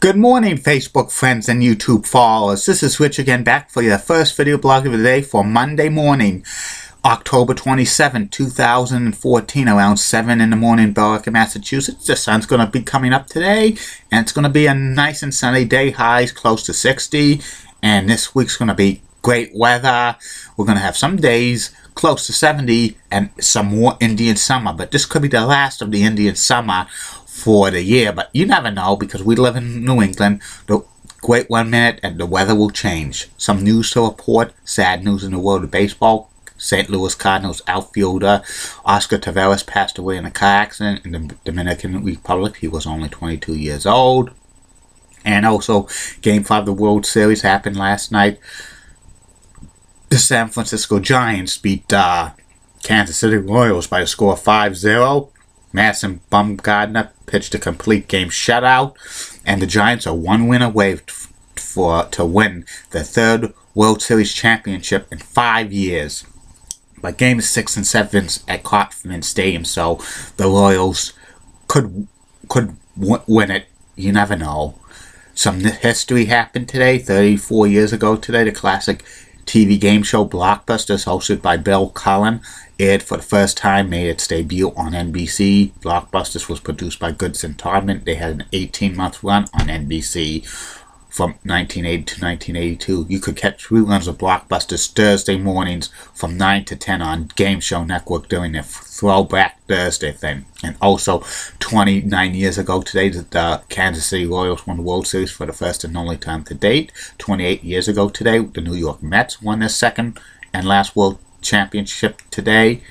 Good morning, Facebook friends and YouTube followers. This is Rich again, back for your first video blog of the day for Monday morning, October 27, 2014, around 7 in the morning, Berwick, Massachusetts. The sun's going to be coming up today, and it's going to be a nice and sunny day, highs close to 60, and this week's going to be great weather. We're going to have some days close to 70 and some more Indian summer, but this could be the last of the Indian summer for the year, but you never know because we live in New England. Wait 1 minute and the weather will change. Some news to report, sad news in the world of baseball. St. Louis Cardinals outfielder Oscar Taveras passed away in a car accident in the Dominican Republic. He was only 22 years old. And also, Game 5 of the World Series happened last night. The San Francisco Giants beat Kansas City Royals by a score of 5-0. Madison Bumgarner pitched a complete game shutout, and the Giants are one win away to win the third World Series championship in 5 years. But Games 6 and 7 at Kauffman Stadium, so the Royals could win it. You never know. Some history happened today. 34 years ago today, the classic TV game show Blockbusters, hosted by Bill Cullen, aired for the first time, made its debut on NBC. Blockbusters was produced by Goodson Todman. They had an 18-month run on NBC from 1980 to 1982. You could catch reruns of Blockbusters Thursday mornings from 9 to 10 on Game Show Network during the Throwback Thursday thing. And also, 29 years ago today, the Kansas City Royals won the World Series for the first and only time to date. 28 years ago today, the New York Mets won their second and last World Championship today.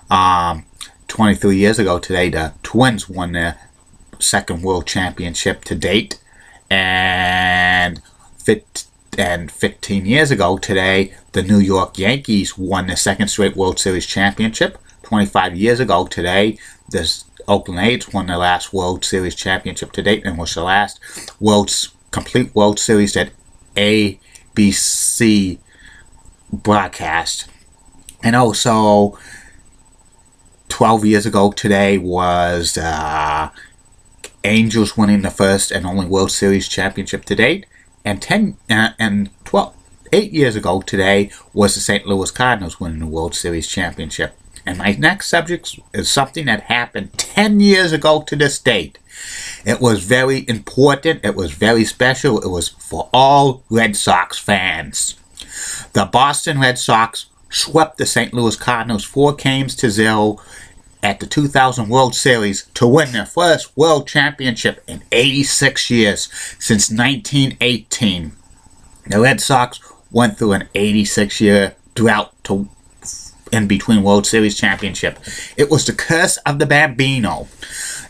23 years ago today, the Twins won their second World Championship to date. And 15 years ago today, the New York Yankees won their second straight World Series championship. 25 years ago today, the Oakland A's won their last World Series championship to date, and was the last complete World Series that ABC broadcast. And also, 12 years ago today was Angels winning the first and only World Series championship to date. And 8 years ago today was the St. Louis Cardinals winning the World Series championship. And my next subject is something that happened 10 years ago to this date. It was very important. It was very special. It was for all Red Sox fans. The Boston Red Sox swept the St. Louis Cardinals 4-0 at the 2000 World Series to win their first World Championship in 86 years, since 1918. The Red Sox went through an 86-year drought in between World Series championship. It was the curse of the bambino.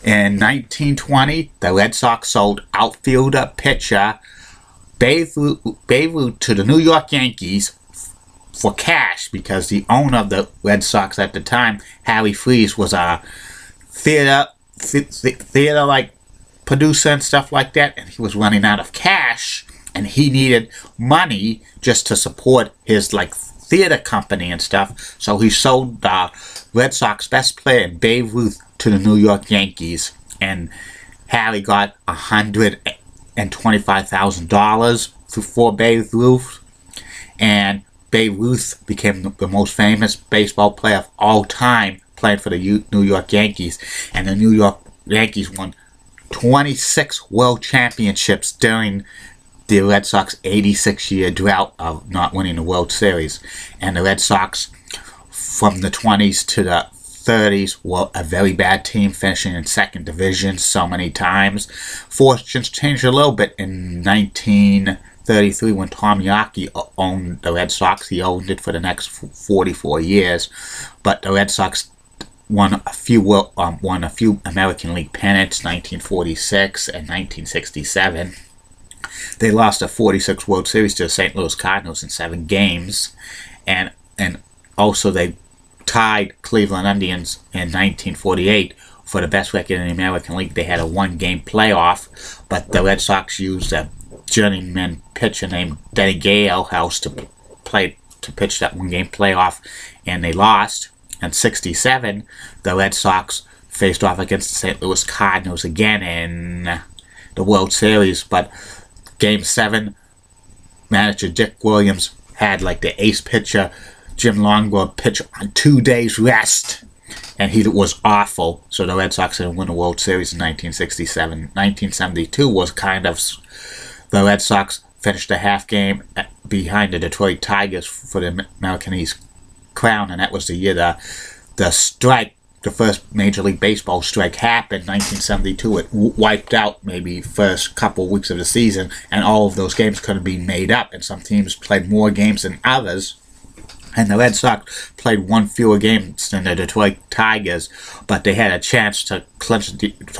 In 1920, the Red Sox sold outfielder pitcher Babe Ruth to the New York Yankees for cash, because the owner of the Red Sox at the time, Harry Freese, was a theater-like producer and stuff like that, and he was running out of cash, and he needed money just to support his theater company and stuff. So he sold the Red Sox best player, Babe Ruth, to the New York Yankees, and Harry got $125,000 for Babe Ruth, and Babe Ruth became the most famous baseball player of all time, playing for the New York Yankees. And the New York Yankees won 26 World Championships during the Red Sox 86-year drought of not winning the World Series. And the Red Sox, from the 20s to the 30s, were a very bad team, finishing in second division so many times. Fortunes changed a little bit in 1933 when Tom Yawkey owned the Red Sox. He owned it for the next 44 years, but the Red Sox won a few American League pennants, 1946 and 1967. They lost the 46 World Series to the St. Louis Cardinals in 7 games, and also they tied Cleveland Indians in 1948 for the best record in the American League. They had a 1-game playoff, but the Red Sox used a journeyman pitcher named Denny Galehouse to pitch that 1-game playoff, and they lost. In 1967, the Red Sox faced off against the St. Louis Cardinals again in the World Series. But Game 7, manager Dick Williams had like the ace pitcher Jim Longboard pitch on 2 days rest, and he was awful. So the Red Sox didn't win the World Series in 1967. 1972 was kind of, the Red Sox finished a half game behind the Detroit Tigers for the American East crown, and that was the year the strike, the first Major League Baseball strike, happened. 1972. It wiped out maybe first couple weeks of the season, and all of those games couldn't be made up, and some teams played more games than others. And the Red Sox played one fewer games than the Detroit Tigers, but they had a chance to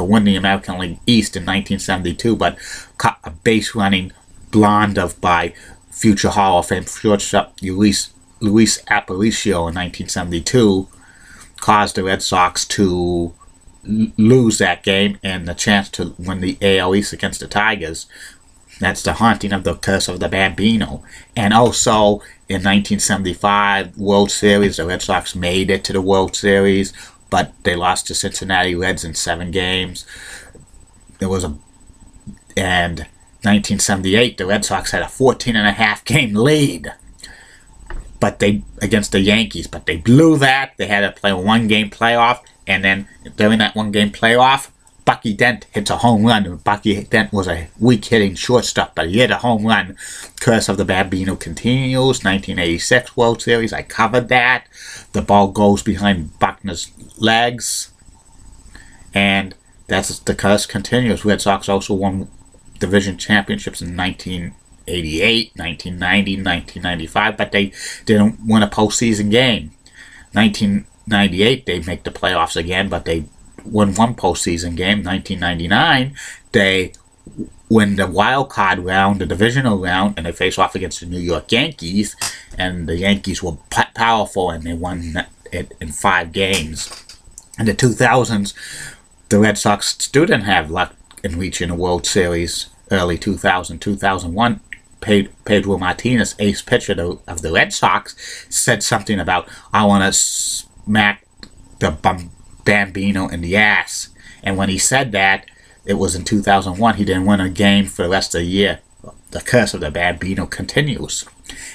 win the American League East in 1972, but caught a base-running blunder by future Hall of Fame shortstop Luis Aparicio in 1972 caused the Red Sox to lose that game and the chance to win the AL East against the Tigers. That's the haunting of the curse of the Bambino. And also, in 1975 World Series, the Red Sox made it to the World Series, but they lost to Cincinnati Reds in 7 games. And 1978, the Red Sox had a 14.5 game lead, but against the Yankees, but they blew that. They had to play a 1-game playoff, and then during that 1-game playoff, Bucky Dent hits a home run. Bucky Dent was a weak-hitting shortstop, but he hit a home run. Curse of the Bambino continues. 1986 World Series, I covered that. The ball goes behind Buckner's legs, and that's the curse continues. Red Sox also won division championships in 1988, 1990, 1995, but they didn't win a postseason game. 1998, they make the playoffs again, but they won one postseason game. 1999, they win the wild card round, the divisional round, and they face off against the New York Yankees, and the Yankees were powerful, and they won it in 5 games. In the 2000s, the Red Sox still didn't have luck in reaching a World Series. Early 2001, Pedro Martinez, ace pitcher of the Red Sox, said something about, I want to smack the Bambino in the ass. And when he said that, it was in 2001. He didn't win a game for the rest of the year. The curse of the Bambino continues.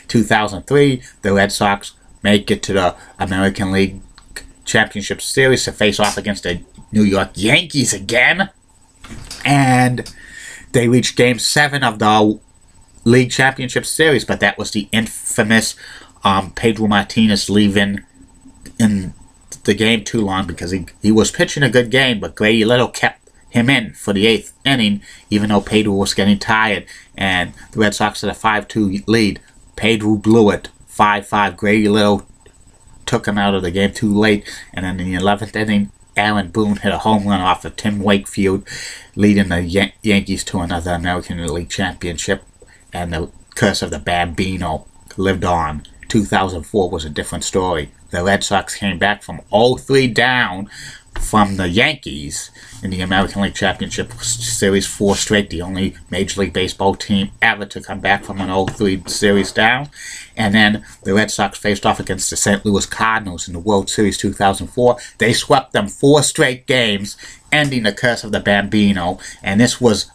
2003, the Red Sox make it to the American League Championship Series to face off against the New York Yankees again. And they reached Game 7 of the League Championship Series, but that was the infamous Pedro Martinez leaving in the game too long because he was pitching a good game, but Grady Little kept him in for the 8th inning, even though Pedro was getting tired, and the Red Sox had a 5-2 lead. Pedro blew it, 5-5. Grady Little took him out of the game too late, and then in the 11th inning, Aaron Boone hit a home run off of Tim Wakefield, leading the Yankees to another American League Championship, and the curse of the Bambino lived on. 2004 was a different story. The Red Sox came back from 0-3 down from the Yankees in the American League Championship Series 4 straight, the only Major League Baseball team ever to come back from an 0-3 series down. And then the Red Sox faced off against the St. Louis Cardinals in the World Series 2004. They swept them 4 straight games, ending the curse of the Bambino. And this was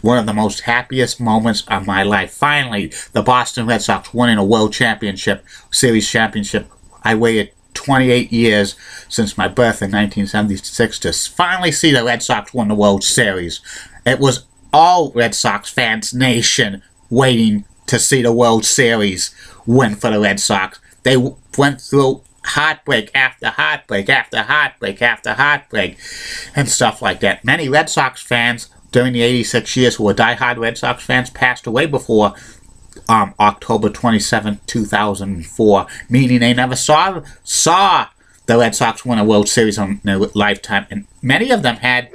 one of the most happiest moments of my life. Finally, the Boston Red Sox winning a World Championship, Series Championship. I waited 28 years since my birth in 1976 to finally see the Red Sox win the World Series. It was all Red Sox fans nation waiting to see the World Series win for the Red Sox. They went through heartbreak after heartbreak after heartbreak after heartbreak and stuff like that. Many Red Sox fans during the 86 years who were diehard Red Sox fans passed away before October 27, 2004, meaning they never saw the Red Sox win a World Series in their lifetime, and many of them had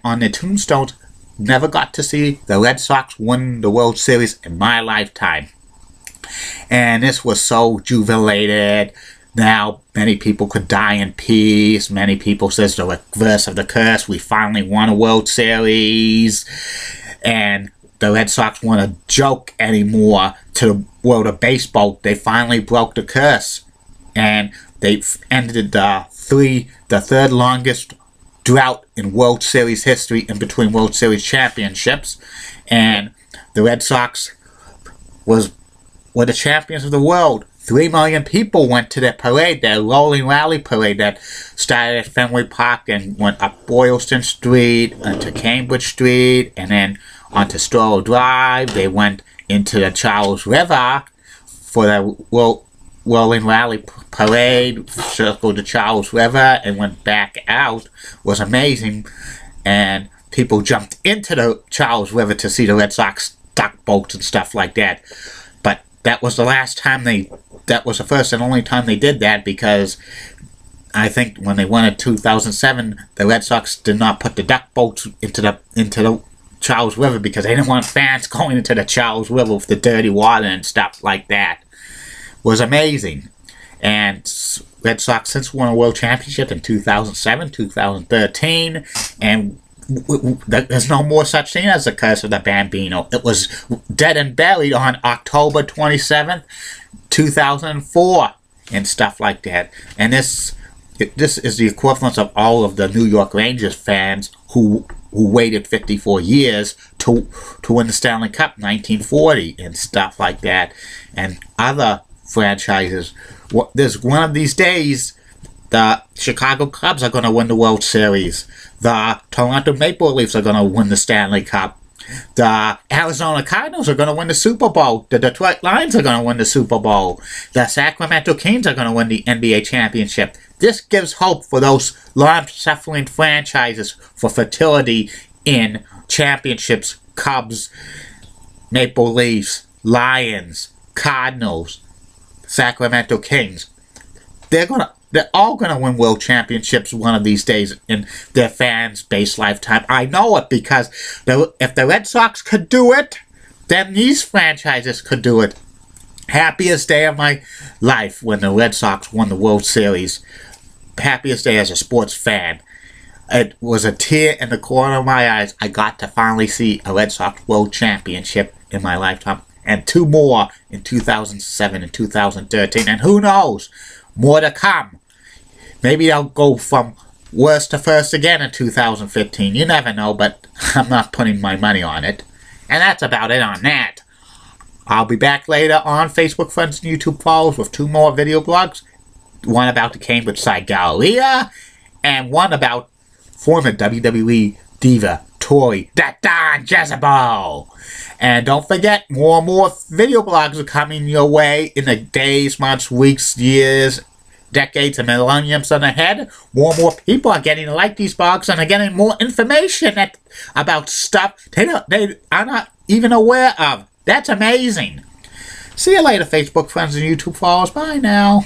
on their tombstones, never got to see the Red Sox win the World Series in my lifetime. And this was so jubilated. Now, many people could die in peace. Many people says the reverse of the curse. We finally won a World Series. And the Red Sox weren't a joke anymore to the world of baseball. They finally broke the curse. And they ended the third longest drought in World Series history in between World Series championships, and the Red Sox were the champions of the world. 3 million people went to their parade, their rolling rally parade that started at Fenway Park and went up Boylston Street, into Cambridge Street, and then onto Storrow Drive. They went into the Charles River for the rolling rally parade, circled the Charles River, and went back out. It was amazing. And people jumped into the Charles River to see the Red Sox duck boats and stuff like that. But that was the last time that was the first and only time they did that, because I think when they won in 2007, the Red Sox did not put the duck boats into the Charles River because they didn't want fans going into the Charles River with the dirty water and stuff like that. It was amazing. And Red Sox since won a World Championship in 2007, 2013, and there's no more such thing as the curse of the Bambino. It was dead and buried on October 27th, 2004, and stuff like that. And this is the equivalent of all of the New York Rangers fans who waited 54 years to win the Stanley Cup in 1940 and stuff like that. And other franchises. There's one of these days, the Chicago Cubs are going to win the World Series. The Toronto Maple Leafs are going to win the Stanley Cup. The Arizona Cardinals are going to win the Super Bowl. The Detroit Lions are going to win the Super Bowl. The Sacramento Kings are going to win the NBA championship. This gives hope for those long-suffering franchises for fertility in championships. Cubs, Maple Leafs, Lions, Cardinals, Sacramento Kings. They're all going to win world championships one of these days in their fans' base lifetime. I know it because if the Red Sox could do it, then these franchises could do it. Happiest day of my life when the Red Sox won the World Series. Happiest day as a sports fan. It was a tear in the corner of my eyes. I got to finally see a Red Sox World Championship in my lifetime. And 2 more in 2007 and 2013. And who knows? More to come. Maybe they'll go from worst to first again in 2015. You never know, but I'm not putting my money on it. And that's about it on that. I'll be back later on Facebook friends and YouTube followers with 2 more video blogs. One about the Cambridge Side Galleria, and one about former WWE diva Tori "That Don" Jezebel. And don't forget, more and more video blogs are coming your way in the days, months, weeks, years, decades, and millenniums ahead. More and more people are getting to like these blogs and are getting more information about stuff they are not even aware of. That's amazing. See you later, Facebook friends and YouTube followers. Bye now.